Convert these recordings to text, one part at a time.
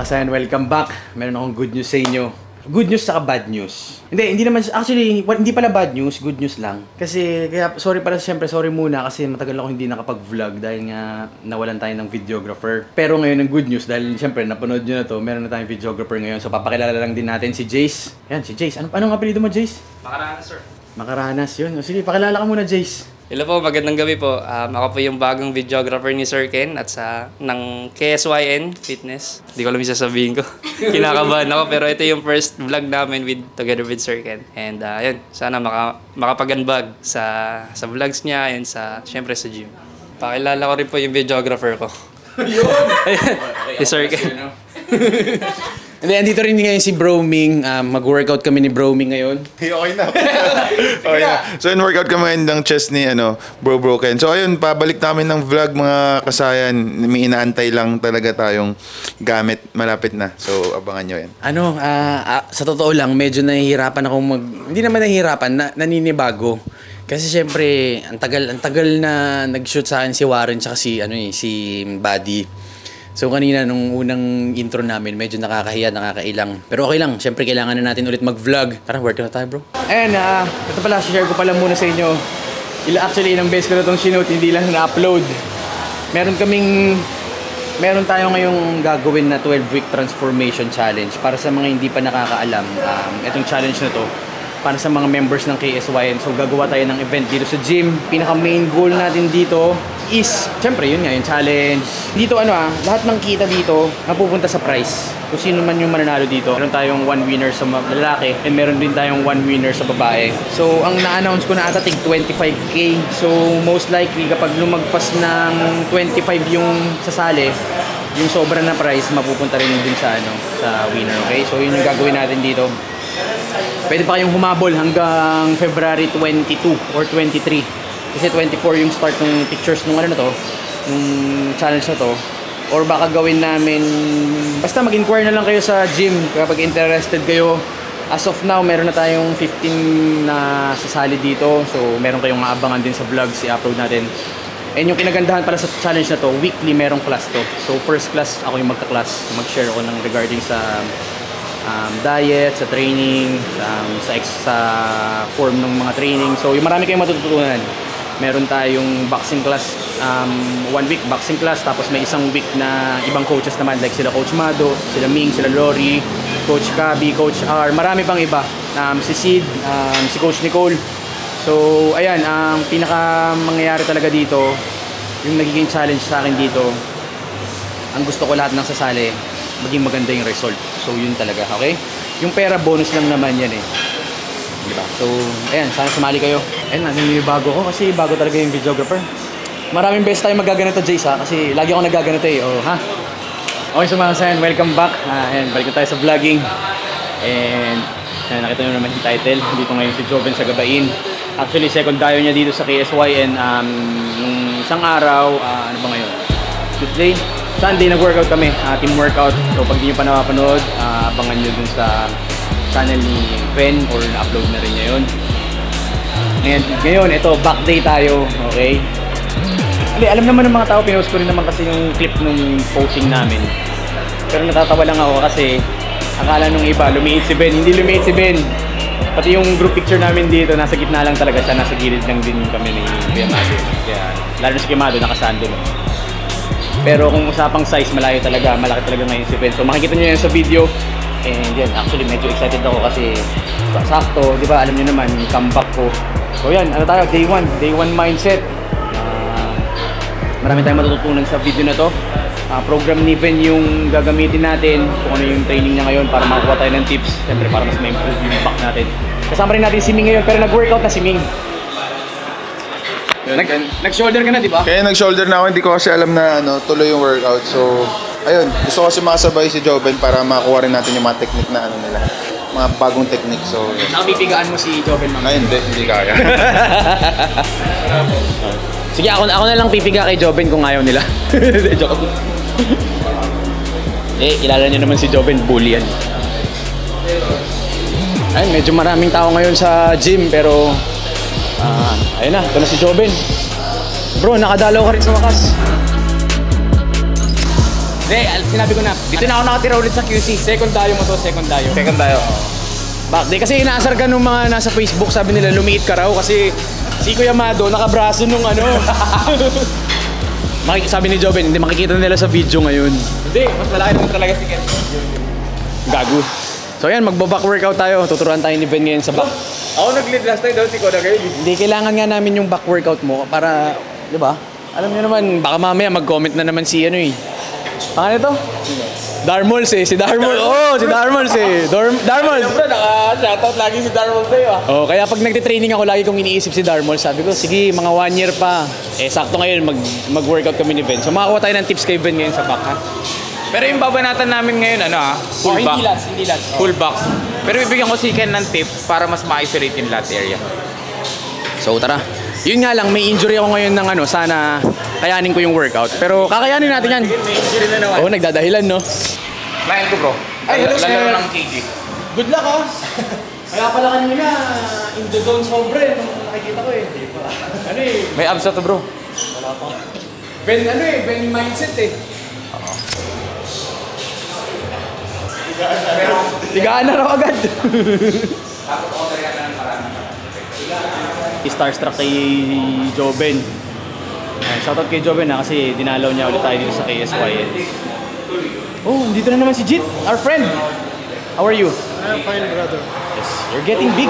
mga kasayan, welcome back. Meron akong good news sa inyo. Good news saka bad news. Hindi naman, actually, hindi pala bad news, good news lang. Kasi, kaya, sorry muna kasi matagal ako hindi nakapag-vlog dahil nga nawalan tayo ng videographer. Pero ngayon ang good news dahil siyempre napanood nyo na to, meron na tayong videographer ngayon. So papakilala lang din natin si Jace. Yan, si Jace. Anong apelido mo, Jace? Makaranas, sir. Makaranas, yun. O, sige, pakilala ka muna, Jace. Hello po, magandang gabi po. Ako po yung bagong videographer ni Sir Ken at ng KSYN Fitness. Hindi ko alam yung sasabihin ko. Kinakabahan ako pero ito yung first vlog namin together with Sir Ken. And yun, sana makapaganbag sa vlogs niya and syempre sa gym. Pakilala ko rin po yung videographer ko. Yun! Si Sir Ken. Hindi, andito rin ngayon si Broming. Mag-workout kami ni Broming ngayon. Okay na. Okay na. So, in-workout kami ng chest ni Bro Ken. So, ayun, pabalik namin ng vlog mga kasayan. May inaantay lang talaga tayong gamit. Malapit na. So, abangan nyo yan. Sa totoo lang, medyo nahihirapan akong hindi naman nahihirapan, naninibago. Kasi syempre, ang tagal na nag-shoot sa akin si Warren tsaka si Buddy. So kanina nung unang intro namin, medyo nakakahiya, nakakailang. Pero okay lang, syempre kailangan na natin ulit mag-vlog. Tara, work na tayo, bro. Ayan, ito pala, share ko pala muna sa inyo. Actually, ilang beses ko na itong shinote, hindi lang na-upload. Meron tayo ngayong gagawin na 12-week transformation challenge. Para sa mga hindi pa nakakaalam, itong challenge na to, para sa mga members ng KSYN. So gagawa tayo ng event dito sa gym. Pinaka main goal natin dito is, syempre yun nga, yung challenge. Dito lahat ng kita dito napupunta sa prize. Kung sino man yung mananalo dito. Meron tayong 1 winner sa lalaki and meron din tayong 1 winner sa babae. So ang na-announce ko na ata tig 25k. So most likely kapag lumagpas ng 25 yung sasali, yung sobra na prize mapupunta rin din sa winner, okay? So yun yung gagawin natin dito. Pwede pa kayong humabol hanggang February 22 or 23. Kasi 24 yung start ng pictures nung yung challenge na to. Or baka gawin namin, basta mag-inquire na lang kayo sa gym kapag interested kayo. As of now, meron na tayong 15 na sasali dito. So meron kayong maabangan din sa vlogs i-upload natin. And yung kinagandahan pala sa challenge na to, weekly merong class to. So first class, ako yung magka-class. Mag-share ako ng regarding sa diet, sa training, sa form ng mga training. So yung marami kayong matututunan. Meron tayong boxing class, 1 week boxing class, tapos may isang week na ibang coaches naman like sila Coach Mado, sila Ming, sila Lori, Coach Kabi, Coach R, marami pang iba, si Sid, si Coach Nicole. So ayan, ang pinaka mangyayari talaga dito, yung nagiging challenge sa akin dito, ang gusto ko lahat ng sasali maging maganda yung result. So yun talaga, okay? Yung pera bonus lang naman yan eh. Diba? So, ayan, sana sumali kayo. Ayan, naninibago ko kasi bago talaga yung videographer. Maraming beses tayo magaganito, Jace, ha? Kasi lagi ako nagaganito eh, ha? Okay, so mga sayan, welcome back. Ayan, balik na tayo sa vlogging. And, ayan, nakita nyo naman yung title. Dito ngayon si Joven sa Gabain. Actually, second tayo niya dito sa KSYN. Nung isang araw, ano ba ngayon? Tuesday? Sunday, nag-workout kami, team workout. So pag di nyo pa napapanood, abangan nyo dun sa channel ni Ben or na-upload na rin niya yun. And ngayon, ito, back day tayo, okay? Alam naman ng mga tao, pinost ko rin naman kasi yung clip nung posting namin. Pero natatawa lang ako kasi akala nung iba, lumiit si Ben. Hindi lumiit si Ben. Pati yung group picture namin dito, nasa gitna lang talaga siya, nasa gilid lang din kami ni Kuya Mado. Kaya, lalo na si Kuya Mado, nakasando no? Pero kung usapang size, malaki talaga ngayon si Ben. So makikita nyo yan sa video. And yan, actually medyo excited ako kasi sakto, di ba, alam nyo naman, yung comeback ko. So yan, tayo, day 1 mindset. Marami tayong matututunan sa video na to. Program ni Ben yung gagamitin natin, kung ano yung training niya ngayon para makakuha tayo ng tips. Siyempre para mas ma-improve yung back natin. Kasama rin natin si Ming ngayon, pero nag-workout na si Ming. Nag-shoulder ka na, di ba? Kaya nag-shoulder na ako, hindi ko kasi alam na tuloy yung workout. So, ayun, gusto ko kasi makasabay si Joven para makuha rin natin yung mga technique na nila. Mga bagong technique, so... Nakapipigaan mo si Joven, ma'am? Ay, hindi kaya. Sige, ako na lang pipiga kay Joven kung ayaw nila. Joke. Kilala nyo naman si Joven, bully yan. Ayun, medyo maraming tao ngayon sa gym, pero... ayun na, ito na si Joven. Bro, nakadalaw ka rin sa wakas. Hindi, sinabi ko na. Dito na ako nakatira ulit sa QC. Second dayo mo to, second dayo. Second tayo. Bakit? Kasi inaasar ka nung mga nasa Facebook, sabi nila lumiit ka raw kasi si Kuya Mado nakabraso nung ano. Sabi ni Joven, hindi makikita nila sa video ngayon. Hindi, mas malaki naman talaga si Ken. Gago. So yan, magbaback workout tayo. Tuturuan tayo ni Ben ngayon sa back. Ako nag-lead last time daw, si Koda kayo. Hindi, kailangan nga namin yung back workout mo para, di ba? Alam niyo naman, baka mamaya mag-comment na naman si ano eh. Pangalan ito? Darmols eh, si Darmols. Oo, si Darmols eh. Darmols. Siyempre, naka-shoutout lagi si Darwin sa'yo ah. Oh, kaya pag nagte-training ako, lagi kong iniisip si Darmols. Sabi ko, sige, mga 1 year pa. Eh, sakto ngayon, mag-workout kami ni Ben. So, makakuha tayo ng tips kay Ben ngayon sa back, ha? Pero yung babanatan namin ngayon, full back. Hindi last. Full back. Pero bibigyan ko si Ken ng tip para mas ma-isolate yung lat area. So, tara. Yun nga lang, may injury ako ngayon ng ano, sana kayanin ko yung workout. Pero kakayanin natin yan. May injury na naman. Oo, nagdadahilan, no? Client ko bro. Ay, hello, sir. Lalaro ng KG. Good luck, ha? Kaya pala kanina, in the zone sobre, nung nakikita ko eh. Ano eh, May abs na to bro. wala pa. Ben, ano eh, Ben mindset eh. Tigaan na raw agad. Starstruck kay Joven. Shoutout kay Joven ha, kasi dinalaw niya ulit tayo dito sa KSYN. Oh, dito na naman si Jit, our friend. How are you? I'm fine, brother. Yes, you're getting big.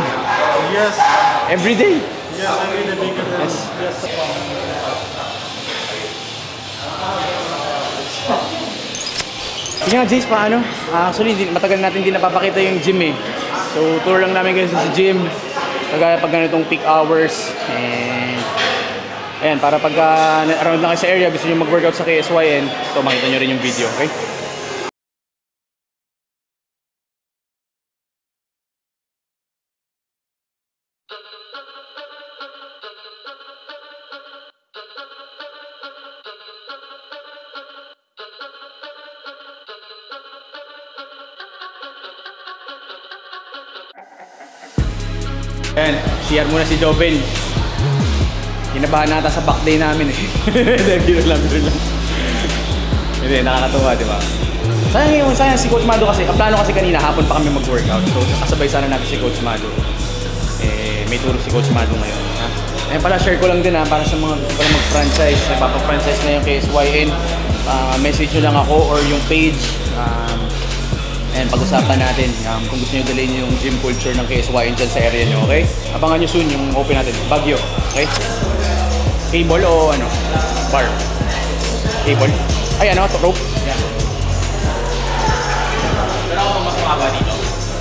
Yes, Every day. yes, I'm really bigger than Yes. yes. Sige nga, Jace, paano? Actually, matagal natin din napapakita yung gym eh. So, tour lang namin guys sa gym. Kagaya pag ganitong peak hours. And, ayan, para pagka around lang kayo sa area, gusto nyo mag-workout sa KSYN, ito, makita nyo rin yung video, okay? Ayan, CR muna si Joven. Kinabahan nata sa back day namin eh. Biro lang. Hindi, nakakatuwa, di ba? Sayang si Coach Mado kasi, ang plano kasi kanina, hapon pa kami mag-workout. So, kasabay sana natin si Coach Mado. Eh, may turo si Coach Mado ngayon. Ha? Ayan pala, share ko lang din ha, para sa mga gusto pala mag-franchise, nagpapa-franchise na yung KSYN. Message nyo lang ako or yung page. And pag-usapan natin kung gusto nyo dalhin yung gym culture ng KSYN dyan sa area nyo, okay? Abangan nyo soon yung open natin, Baguio, okay? Cable o ano? Bar? Cable? Ay ano, rope? Yeah. Pero ako mas mababa dito.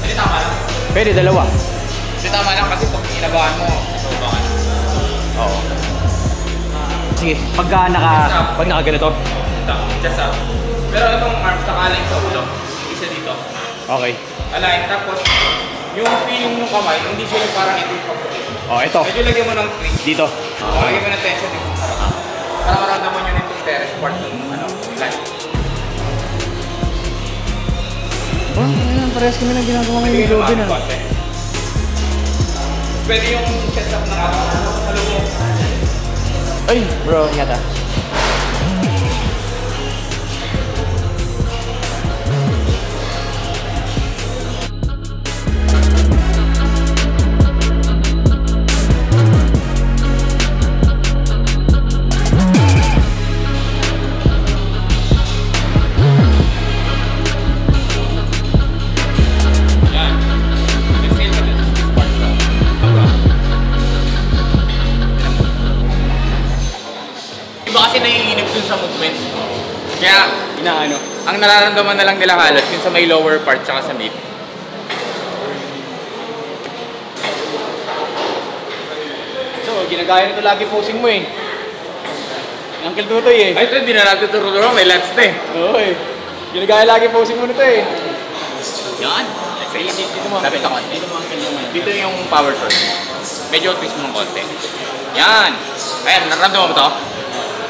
Hindi tama lang. Pwede, dalawa. Hindi tama lang kasi pag inabahan mo, nasubangan. Oo. Sige, pag nakaganito. Just up. Pero itong arms nakaling sa ulo. Isa dito. Okay. Align. Tapos, yung feeling ng kamay, hindi siya yung parang ito yung pagpulit. Oh, ito. Medyo lagyan mo ng squeeze. Dito. Lagyan mo ng tension dito sa harap. Para maramdaman nyo nitong teres part ng line. Oh, ayan, parehas kami na ginagawa ngayon yung Joven ah. Pwede yung chest up ng sa loob. Ay, bro, ingat ah. Iba kasi naiinip dun sa movement. Kaya, Inaano? ang nararamdaman na lang nila halos yun sa may lower part tsaka sa mid. So, ginagaya nito lagi posing mo eh. Uncle Tutoy eh. Ay, ito hindi na natuturo may lats na eh. Oo eh. Ginagaya lagi posing mo nito eh. Yan. Dito mo. Lapit na konti. Dito mo uncle naman. Dito yung power source. Medyo twist mo ng konti. Yan. Ayan, nararamdaman mo to?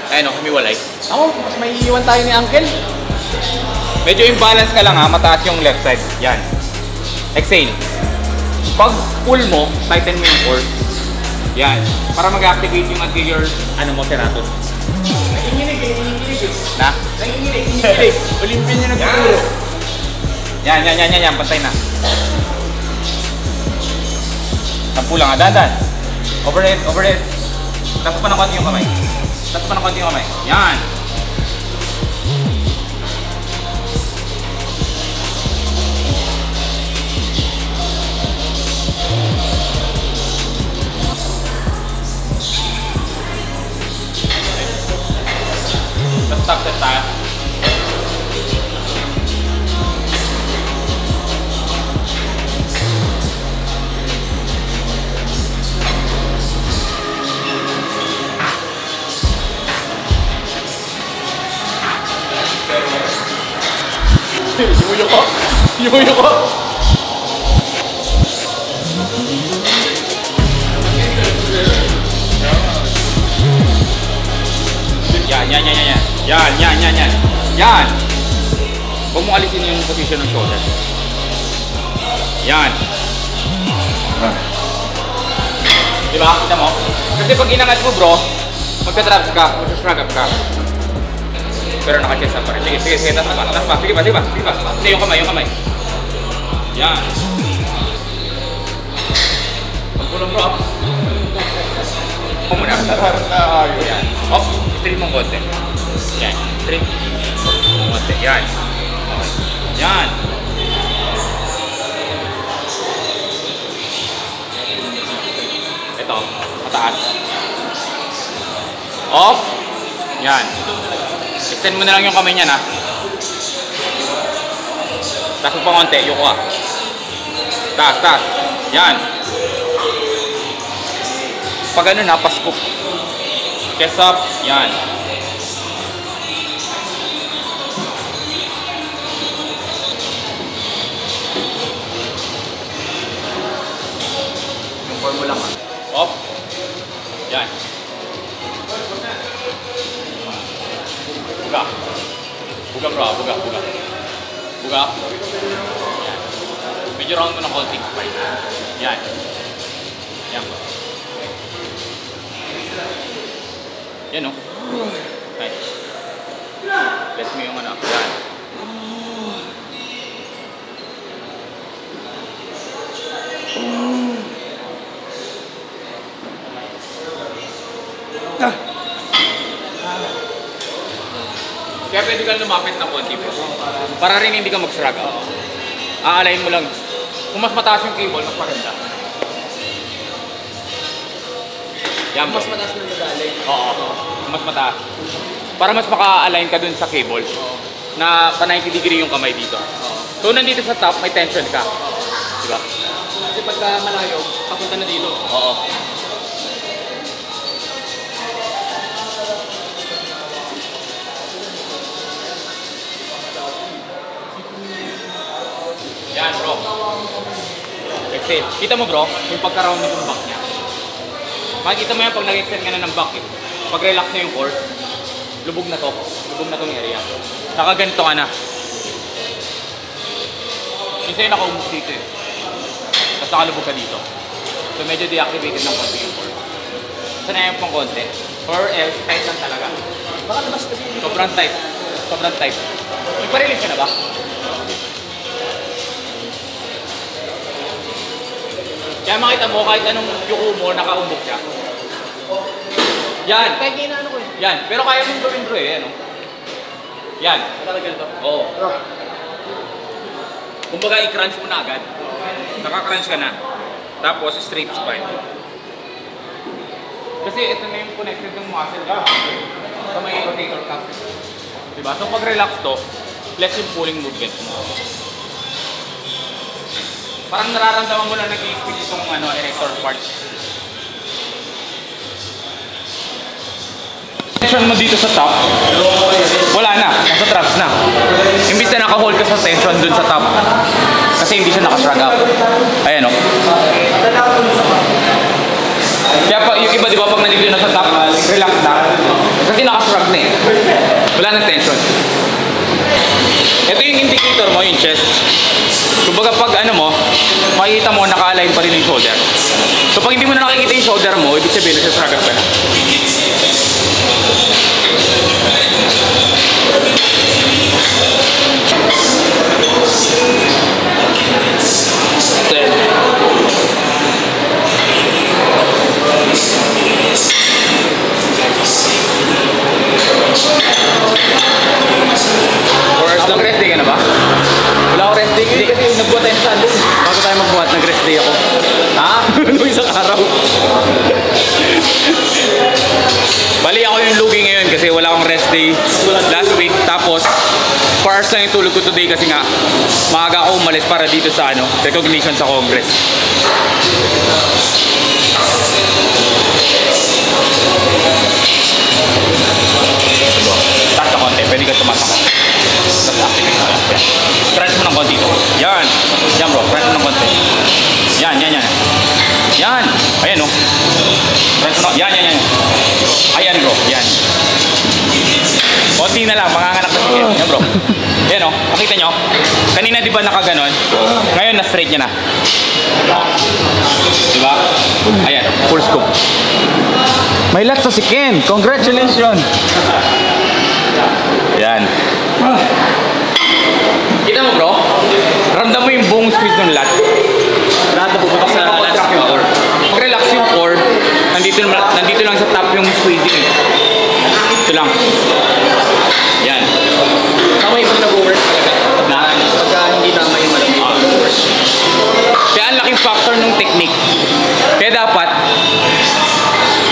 Ayan o, humiwalay. Ako, mas may iiwan tayo ni uncle. Medyo imbalance ka lang ha, mataas yung left side. Yan. Exhale. Pag pull mo, tighten mo yung core. Yan. Para mag-activate yung anterior, ano mo, serratus. Nanginginig eh. Na? Nanginginig. Olympian niya nagtuturo. Yan. Pantay na. Sampu lang, dahan. Overhead. Taas pa ng konti yung kamay. Yan. Stop set tayo. Yumuyo ko. Yan. Huwag mo alisin yung position ng shoulder. Yan. Diba? Kita mo? Kasi pag inangat mo bro, magka-traps ka, mag-shrug up ka. Pero naka-chest up pa rin. Sige, taas pa. Sige pa. Hindi, yung kamay. Yan. Pagpulong bro. Muna. Yan. Off. Straight mong konti. Yan. Straight. Konti. Yan. Yan. Ito. Mataas. Off. Yan. Extend mo na lang yung kamay niya na. Taas mo pa konti. Yuko ka. Taas. Yan. Pag ano na, pascoop. Chest up. Yan. Yung formula ka. Off. Yan. Buga bro. Buga. Yan. Medyo round mo ng konting spine. Yan. Yan bro. Yan o. Nice. Bless mo yung ano. Yan. Kaya pwede ka lumapit ng konti bro. Para rin hindi ka mag-shrug up. Aalayin mo lang. Kung mas mataas yung cable, mas maganda. Yan bro. Mas mataas na nag-align. Oo. Mas mataas. Para mas maka-align ka dun sa cable. Na pa 90 degree yung kamay dito. So nandito sa top, may tension ka. Diba? Kasi pagka malayo, papunta na dito. Oo. Yan bro. Exhale. Kita mo bro, yung pagka-round ng back niya. Makikita mo yan pag nag-extend ka na ng back. Pag relax na yung core, lubog na to. Lubog na tong area. Saka ganito ka na. Minsan yung naka-umos dito eh. Tapos nakalubog ka dito. So medyo deactivated ng konti yung core. Sanayan pang konti. Or else, tight lang talaga. Baka labas kasi hindi. Sobrang tight. Nagpa-release ka na ba? Kaya makita mo kahit anong yuko mo, nakaumbok siya. Yan. Kahit kinaano ko eh. Yan. Pero kaya mong gawin bro eh. Ano? Yan. Talaga ganito. Oo. Kumbaga i-crunch mo na agad. Naka-crunch ka na. Tapos straight spine. Kasi ito na yung connected ng muscle niya. Sa may rotator cuff. Diba? So pag relax to, less yung pulling movement mo. Parang nararamdaman mo lang nag-i-speed itong erector part. Tension mo dito sa top, wala na, nasa traps na. Imbis na naka-hold ka sa tension dun sa top, kasi hindi siya naka-shrug up. Ayan o. Kaya pa, yung iba di ba pag nandito na sa top, relax na. Kasi naka-shrug na eh. Wala nang tension. Ito yung indicator mo, yung chest. Kumbaga pag makikita mo naka-align pa rin yung shoulder. So pag hindi mo na nakikita yung shoulder mo, ibig sabihin na shrug up ka na. Nag-rest day ka na ba? Wala akong rest day ngayon kasi nagbuhat tayo sa doon. Bago tayo magbuhat, nag-rest day ako. Ha? Nung isang araw. Bali ako yung lugi ngayon kasi wala akong rest day last week. Tapos, 4 hours lang yung tulog ko today kasi nga maaga ako umalis para dito sa recognition sa Congress. Taas na konti, pwede ka tumas ako. Tapos activate mo yan. Crunch mo ng konti ito. Yan. Yan bro, crunch mo ng konti. Yan. Yan. Ayan oh. Crunch mo ng... Yan. Ayan bro, yan. Konti na lang, manganganak na sige. Yan bro. Yan oh, nakita nyo? Kanina di ba nakaganon? Ngayon na straight niya na. Diba? Ayan, full scoop. May lats sa si Ken. Congratulations! Yan. Kita mo bro? Ramdam mo yung buong squeeze ng lat. Lahat na pupunta sa lat yung core. Pag-relax yung core, nandito lang sa top yung squeezing. Ito lang. Yan. Tama yung pag nag-work talaga. Pagka hindi tama yung malamig. Kaya ang laking factor ng technique. Kaya dapat,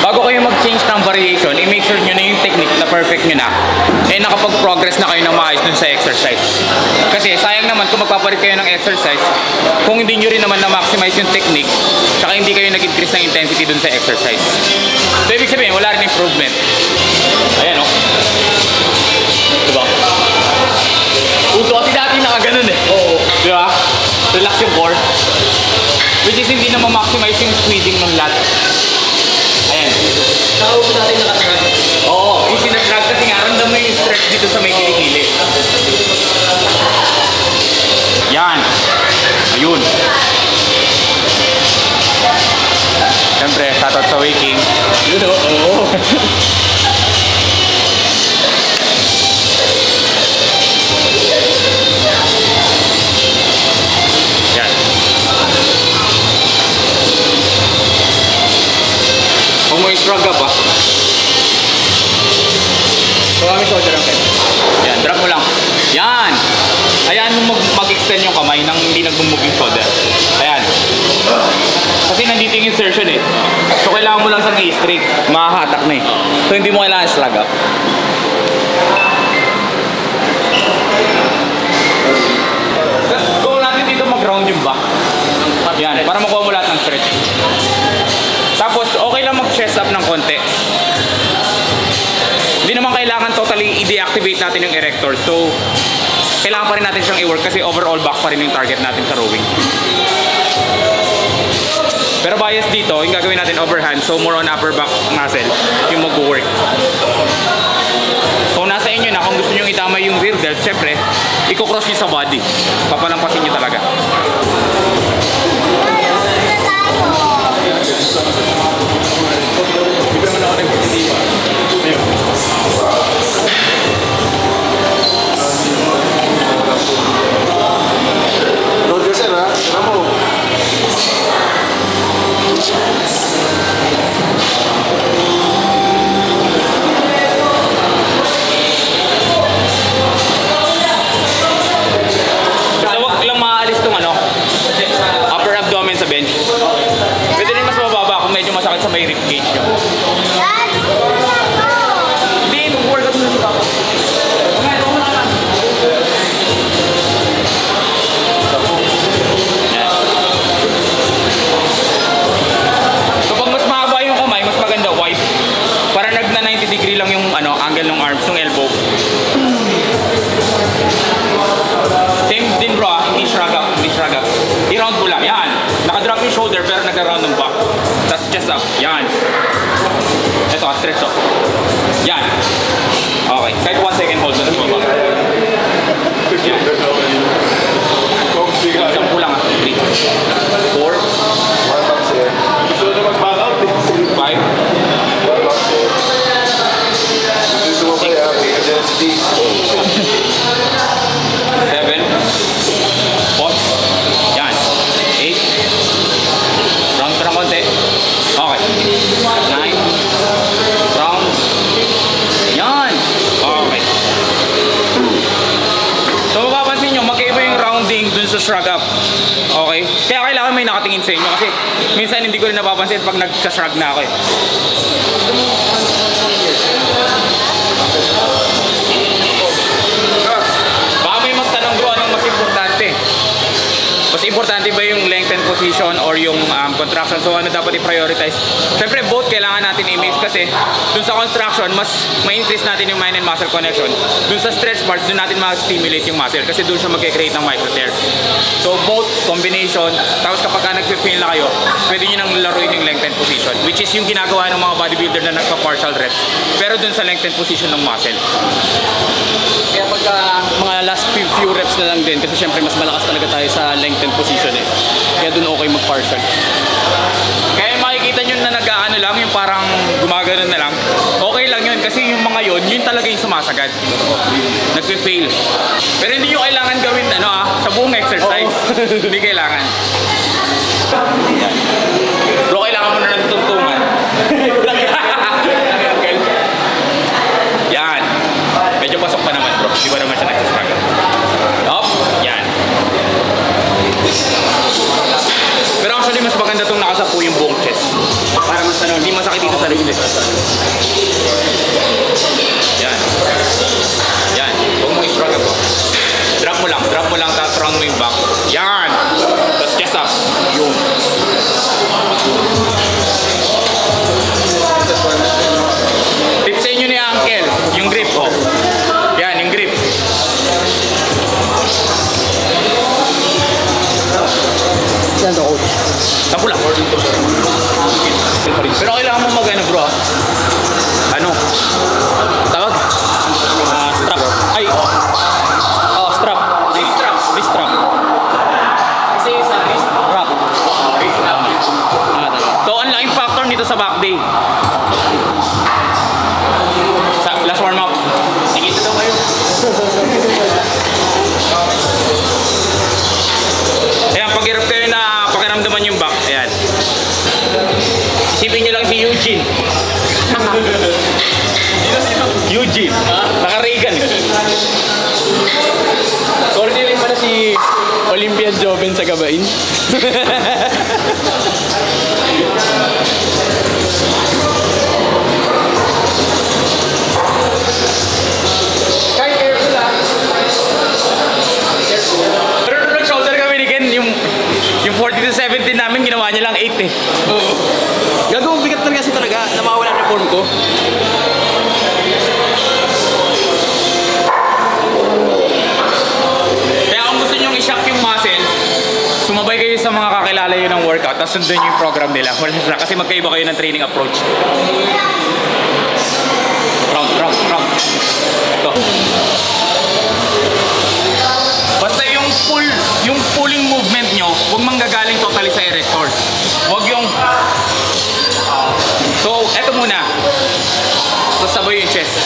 bago kayo mag-change ng variation, i-make sure nyo na yung technique na perfect nyo na. Eh nakapag-progress na kayo ng maayos dun sa exercise. Kasi sayang naman kung magpapalit kayo ng exercise, kung hindi nyo rin naman na-maximize yung technique, tsaka hindi kayo nag-increase ng intensity dun sa exercise. So ibig sabihin, wala rin improvement. Ayan o. Diba? Uso kasi dati nakaganon eh. Oo. Diba? Relax yung core. Which is hindi na ma-maximize yung squeezing ng lat. Ayan. Nakaupo natin nakatrag. Oo, yung sinatrag kasi nga, ramdam mo yung stretch dito sa may kilikili. Yan. Ayun. Siyempre, shoutout sa waking. Yun o, oo. Yan. Kung mo i-shrug up ah. So kami shoulder ang head. Yan, drop mo lang. Yan! Ayan mo mag-extend yung kamay nang hindi nag-move yung shoulder. Ayan. Kasi nandito yung insertion eh. So kailangan mo lang sa i-straight. Mahahatak na eh. So hindi mo kailangan shrug up. Tapos kung natin dito mag-round yung back. Yan, para makuha mo lahat ng stretch. Tapos okay lang mag-chest up ng konti. Hindi naman kailangan totally i-deactivate natin yung erector. So, kailangan pa rin natin siyang i-work kasi overall back pa rin yung target natin sa rowing. Pero bias dito, yung gagawin natin overhand, so more on upper back muscle yung mag-work. Kung nasa inyo na, kung gusto nyo itama yung rear delt, syempre, i-cross nyo sa body. Papalampasin nyo talaga. Sa may rib cage nyo. Hindi, mag-workout mo na si Papa. Kapag mas mahaba yung kamay, mas maganda wide. Para nagna 90 degree lang yung angle ng arms, yung elbow. Same din bro, hindi shrug up. I-round mo lang, yan. Nakadrop yung shoulder pero nag-round ng back. Tapos chest up, yan. Ito, stretch up. Yan. Okay, kahit 1 second hold na baba. Yan. Sampu lang 3, 4, 5. Gusto na mag-back out 5. mag-shrug up. Okay? Kaya kailangan may nakatingin sa inyo kasi minsan hindi ko rin napapansin pag nag-shrug na ako eh. Baka may magtanong bro, anong mas importante? Mas importante ba yung length and position or yung contraction? So ano dapat i-prioritize? Siyempre both kailangan natin i-mix kasi dun sa contraction mas ma-increase natin yung mind and muscle connection. Dun sa stretch part, dun natin ma-stimulate yung muscle kasi dun siya mag-create ng micro tear. So both combination, tapos kapag nag-fail na kayo, pwede nyo nang laruin yung length and position, which is yung ginagawa ng mga bodybuilder na nagpa-partial reps. Pero dun sa length and position ng muscle. Kaya pagka mga last few reps na lang din kasi syempre mas malakas talaga tayo sa length and position eh. Kaya dun okay mag-partial. Kaya makikita nyo na nag-ano lang, yung parang gumagano na lang. Okay lang yun kasi yung mga yun talaga yung sumasagad. Nagpe-fail. Pero hindi nyo kailangan gawin sa buong exercise. Hindi kailangan. Bro, kailangan mo na ng tuntungan. Yan. Medyo pasok pa naman bro. Di ba naman siya nagsastruggle? Up. Yan. Pero actually mas maganda itong nakasapo yung buong chest. Para mas hindi masakit dito sa ribs. Yan. Yan. Huwag mo i-struggle po. Drop mo lang, tapos round mo yung back. Yan. Tapos chest up. Yun. Tip sa inyo ni Uncle, yung grip ko. Yan, yung grip. Yan to coach. Sampu lang. Pero kailangan mo mag-ano bro. Ano? Tawag? Strap. Ay. Strap. Wrist strap. Kasi sa wrist wrap. Wrist strap. So, ang laking factor nito sa back day. Last warm up. Nakita daw kayo. Ayan, pag-hirap kayo na pakiramdaman yung back. Ayan. Isipin nyo lang si Eugene. Eugene. Naka-Reagan. Sorry rin pala si Olympian Joven sa Gabain. Pero nung nag-shoulder kami ni Ken, yung 40 to 17 namin, ginawa niya lang 8 eh. Oo. Gagawang bigat talaga kasi talaga na mawala na form ko. Kaya kung gusto nyo i-shock yung muscle, sumabay kayo sa mga kakilala yun ng workout, tapos sundin yung program nila. Kasi magkaiba kayo ng training approach. Round. Ito. Basta yung pulling movement nyo, huwag manggagaling totally sa erector. Huwag yung... So, eto muna. Tapos sabay yung chest.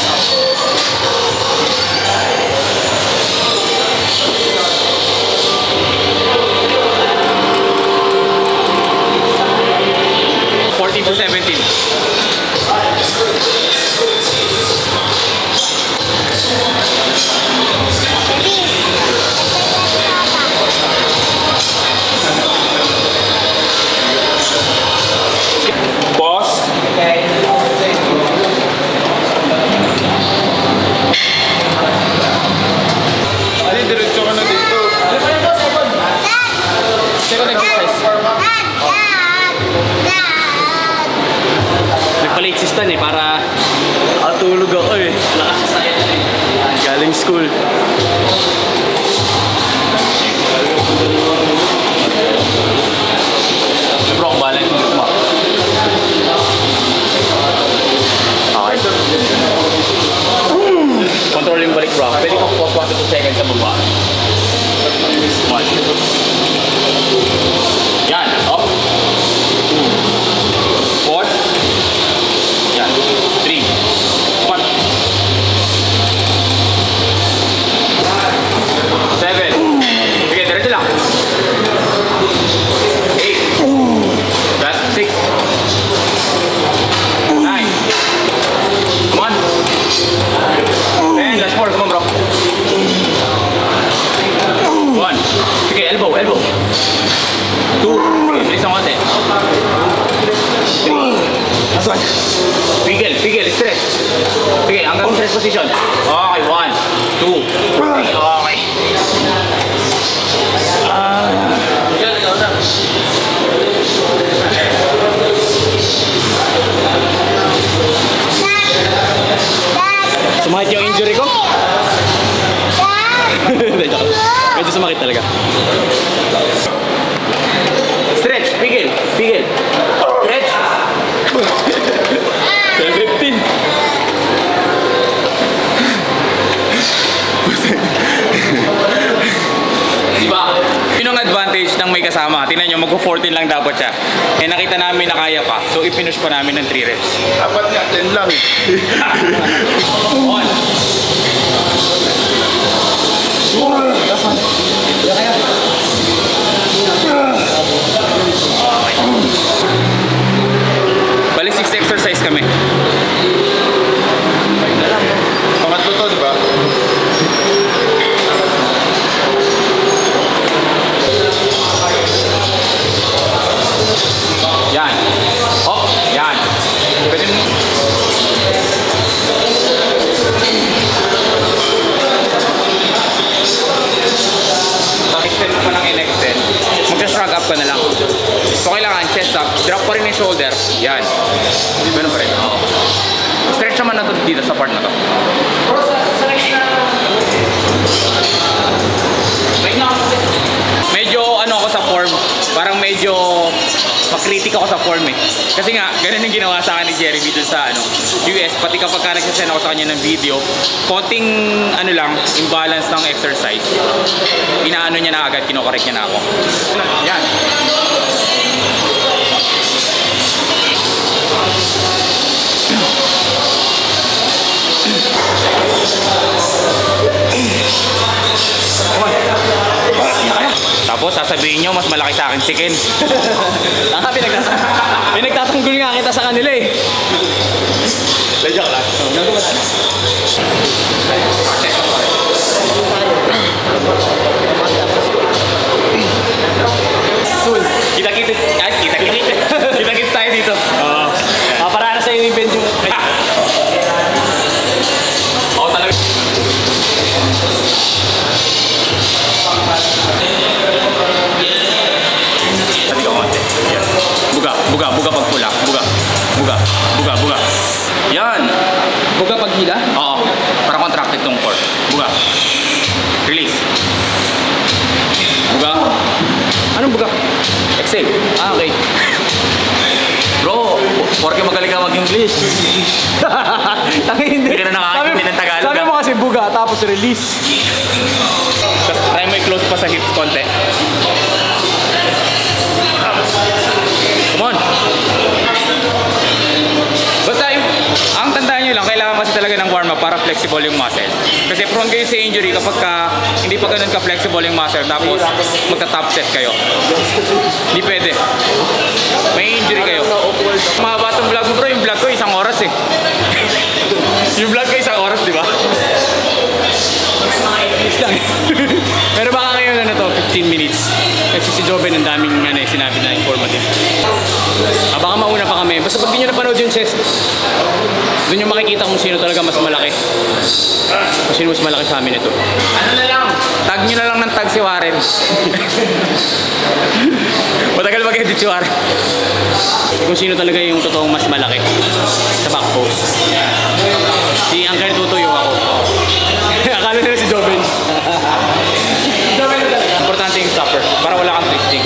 To 17. 2. Bilis ng konti. 3. Last one. Pigil, pigil, stretch. Sige, hanggang stretch position. Okay, 1, 2, 3. Okay. Sumakit yung injury ko? Medyo sumakit talaga. Stretch, pigil, pigil. Stretch. 17. Diba? Yun ang advantage ng may kasama. Tingnan nyo, mag-14 lang dapat siya. Eh nakita namin na kaya pa. So ipinush pa namin ng 3 reps. Dapat nga, 10 lang. 1. Bali 6 exercise kami. Pangatlo to, di ba? Yan. Oh, yan. Pwede mo. Extend mo pa ng in-extend. Mag-shrug up ka na lang. So kailangan chest up, drop pa rin yung shoulder. Yan. Ganun pa rin. Oo. Stretch naman na to dito sa part na to. Medyo ano ako sa form. Parang medyo makritik ako sa form eh. Kasi nga, ganun yung ginawa sa akin ni Jeremy dun sa US. Pati kapag nagsasend ako sa kanya ng video, konting ano lang, imbalance ng exercise. Inaano niya na agad, kinokorek niya na ako. Yan. Tapos sasabihin nyo, mas malaki sa akin si Ken. Pinagtatanggol nga kita sa kanila eh. Joke lang. Gagawa natin. Kita-kits tayo dito. Para na sa yung event yung... Oo talaga. Tadi ka konti. Yan. Buga, buga, buga pag pula. Buga. Buga, buga, buga. Yan. Buga pag hila? Oo. Para contracted tong core. Buga. Release. Buga. Anong buga? Exhale. Ah, okay. Bro, porque magaling ka mag-English. Hindi ka na nakakaintindi ng Tagalog. Sabi mo kasi buga, tapos release. Try mo i-close pa sa hips konti. Come on. Basta ang tandaan nyo lang, kailangan kasi talaga ng warm-up para flexible yung muscle. Kasi prone kayo sa injury kapag hindi pa ganun ka-flexible yung muscle tapos magta-top set kayo. Hindi pwede. May injury kayo. Mahaba itong vlog mo bro, yung vlog ko 1 oras eh. Yung vlog ko 1 oras, di ba? Lang. Pero baka ngayon 15 minutes. Kasi si Joven ang daming sinabi na informative. Baka mauna pa kami. Basta pag di nyo napanood yung chest, doon yung makikita kung sino talaga mas malaki. Kung sino mas malaki sa amin ito. Ano na lang? Tag nyo na lang ng tag si Warren. Matagal mag-edit si Warren. Kung sino talaga yung totoong mas malaki sa back pose. Si Angkar tutuyo ako. Akala nila si Joven. Importante yung stopper para wala kang twisting.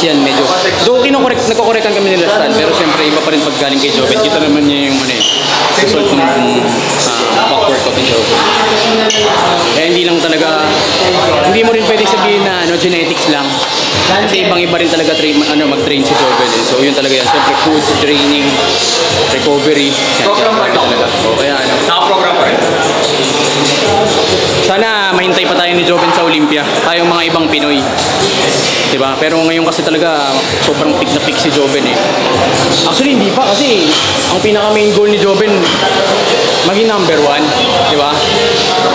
yan, medyo. Though nagko-correctan kami nila Stan, pero siyempre iba pa rin pag galing kay Joven. Kita naman niya yung ano eh, result ng back workout ni Joven. Kaya hindi lang talaga, hindi mo rin pwedeng sabihin na genetics lang. Kasi ibang-iba rin talaga mag-train si Joven eh. So yun talaga yan. Siyempre food, training, recovery. Program pa rin talaga. O kaya Naka-program pa rin. sana mahintay pa tayo ni Joven sa Olympia. Tayong mga ibang Pinoy. Diba? Pero ngayon kasi talaga sobrang pick na pick si Joven eh. Actually hindi pa kasi ang pinaka main goal ni Joven maging number 1. Diba?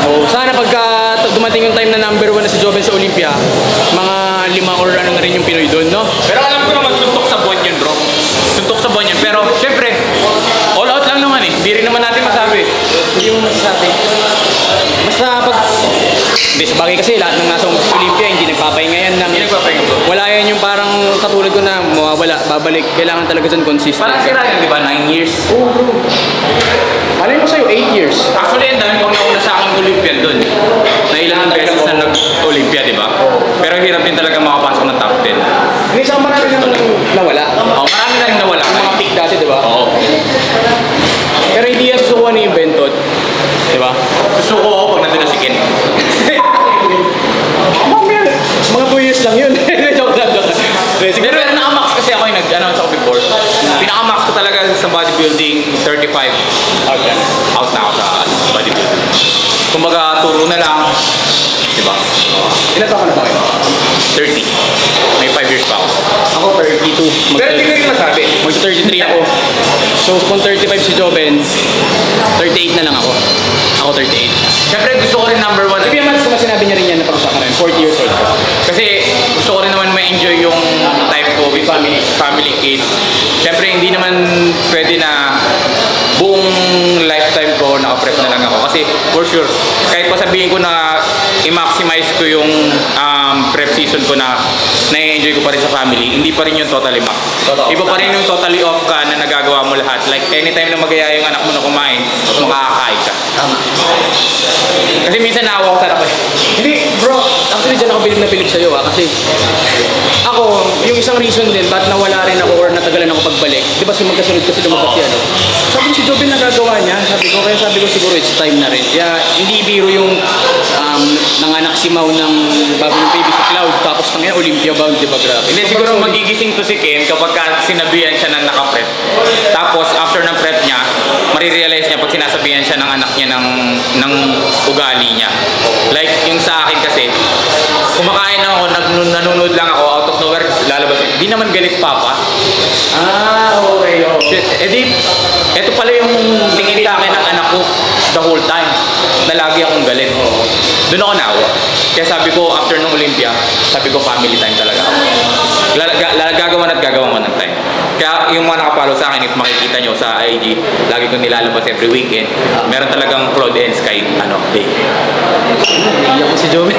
So sana pagka dumating yung time na number 1 na si Joven sa Olympia, mga 5 or ano na rin yung Pinoy doon, no? Pero alam ko naman suntok sa buwan yun, bro. Suntok sa buwan yun. Pero syempre, all out lang naman eh. Hindi rin naman natin masabi. Hindi mo masasabi. Basta pag... Hindi, sabagay kasi lahat ng nasa Olympia hindi nagpapahinga yan. Hindi nagpapahinga, bro. Wala yan yung parang katulad ko na mawawala, babalik. Kailangan talaga dyan consistent. Parang si Ryan, di ba? 9 years. Oo, bro. Malay mo sa'yo, 8 years. Actually, ang dami kong nauna sa aking Olympian doon. Na ilang beses na nag-Olympia, di ba? Pero hirap din talaga makapasok ng top 10. Hindi, saan marami nang nawala. Oh, marami na rin nawala. Mga pick dati, di ba? Oo. Pero hindi yan susukuha ni Bentot. Di ba? Gusto ko pag nandun na si Ken. Mga 2 years lang yun. Joke lang, joke lang. Pero naka-max kasi ako yung nag-announce ako before. Pinaka-max ko talaga sa bodybuilding, 35. Out na. Out na ako sa bodybuilding. Kumbaga, turo na lang. Diba? Ilan taon ka na ba kayo? 30. May 5 years pa ako. Ako 32. Pero hindi ko rin masabi. Mag-33 ako. So kung 35 si Joven, 38 na lang ako. Ako 38. Siyempre, gusto ko rin number 1. Sabi naman sa sinabi niya rin yan na pag-usapan namin, 40 years old. Kasi gusto ko rin naman ma-enjoy yung time ko with family kids. Siyempre, hindi naman pwede na buong lifetime ko naka-prep na lang ako. Kasi for sure, kahit pa sabihin ko na i-maximize ko yung prep season ko na na-enjoy ko pa rin sa family, hindi pa rin yung totally max. Iba pa rin yung totally off ka na nagagawa mo lahat. Like anytime na magaya yung anak mo na kumain, makakakain ka. Kasi minsan naawa ko sa anak. Hindi, bro. Actually, dyan ako bilib na bilib sa'yo kasi ako, yung isang reason din, ba't nawala rin ako or natagalan ako pagbalik. Di ba magkasunod kasi lumabas yan? Sabi ko si Joven nagagawa niya. Sabi ko siguro it's time na rin. Kaya hindi biro yung nanganak si Mau ng bagong baby sa Cloud. Tapos tangina Olympia bound, di ba grabe? Hindi, siguro magigising to si Ken kapag sinabihan siya na naka-prep. Tapos, after ng prep niya, marirealize niya pag sinasabihan siya ng anak niya ng ugali niya. Like, yung sa akin kasi, kumakain ako, nanonood lang ako, out of nowhere, lalabas. Di naman galit papa. Okay. Shit, edi, eto pala yung tingin sa akin ng anak ko the whole time. Na lagi akong galit. Doon ako naawa. Kaya sabi ko, after ng Olympia, sabi ko, family time talaga ako. Gagawan at gagawan ko ng time. Kaya yung mga nakapalo sa akin, if makikita nyo sa IG, lagi ko nilalabas every weekend. Meron talagang Cloud and Sky day. Iyak ko si Joven.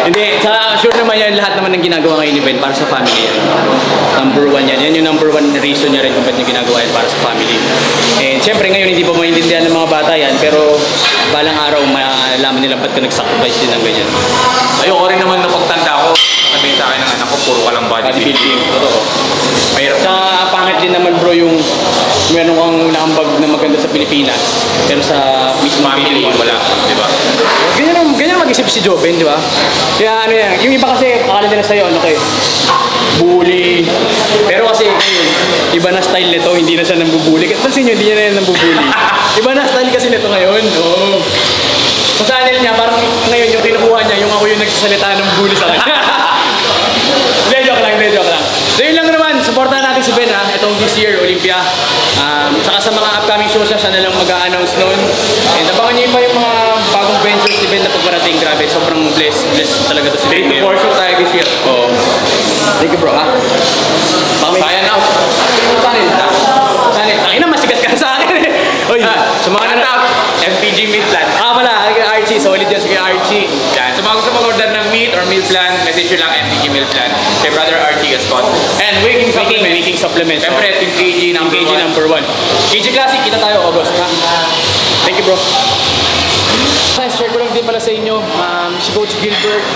Hindi, sure naman yan, lahat naman ng ginagawa ngayon event para sa family yan. Number 1 yan. Yan yung number 1 reason niya rin kung ba't niya ginagawa yan para sa family. And syempre ngayon hindi pa maintindihan ng mga bata yan, pero balang araw malaman nila ba't ka nag-sacrifice din ng ganyan. Ayoko rin naman na pagtanda ko, sabihin sa akin ng anak ko, puro ka lang bodybuilding. Totoo. Mahirap. Sa pangit din naman bro yung meron kang nakambag na maganda sa Pilipinas, pero sa mismo Family, wala. Diba? Ganyan mag-isip si Joven, di ba? Kaya ano yan, yung iba kasi akala nila sa'yo, ano kayo, bully. Pero kasi ngayon, iba na style nito, hindi na siya nambubuli. Kasi nyo, hindi niya na yan nambubuli. Iba na style kasi nito ngayon. Oo. Sa channel niya, parang ngayon yung kinukuha niya, yung ako yung nagsasalita ng bully sa kanya. Hindi, joke lang. So yun lang naman, supportahan natin si Ben ha, itong this year, Olympia. Saka sa mga upcoming shows na siya na lang mag-a-announce noon. And abangan niyo pa yung mga bagong ventures ni Ben na pagparating. Grabe, sobrang blessed talaga to si Ben. 3 to 4 shows tayo this year. Oo. Thank you bro ha. Sayang na. Channel. Ay na, masigat ka sa akin eh. Oy, sa mga MPG meal plan. pala, Archie, solid yan sige Archie. Yan. So mga gusto mag-order ng meat or meal plan, message nyo lang MPG meal plan. Kay Brother Archie Gascon. And waking supplement. Siyempre, Team KG number 1. KG Classic, kita tayo August ha. Thank you bro. Guys, share ko lang din pala sa inyo, si Coach Gilbert,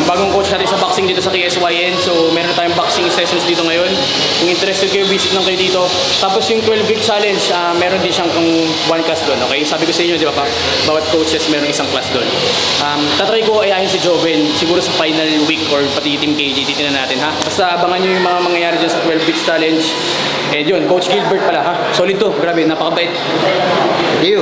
bagong coach natin sa boxing dito sa KSYN. So, meron na tayong boxing sessions dito ngayon. Kung interested kayo, visit lang kayo dito. Tapos yung 12-week challenge, meron din siyang one class doon. Okay, sabi ko sa inyo, di ba pa, bawat coaches meron isang class doon. Tatry ko ayahin si Joven, siguro sa final week or pati Team KJ, titignan natin ha. Basta abangan nyo yung mga mangyayari dyan sa 12-week challenge. And yun, Coach Gilbert pala ha. Solid to, grabe, napakabait. Thank you.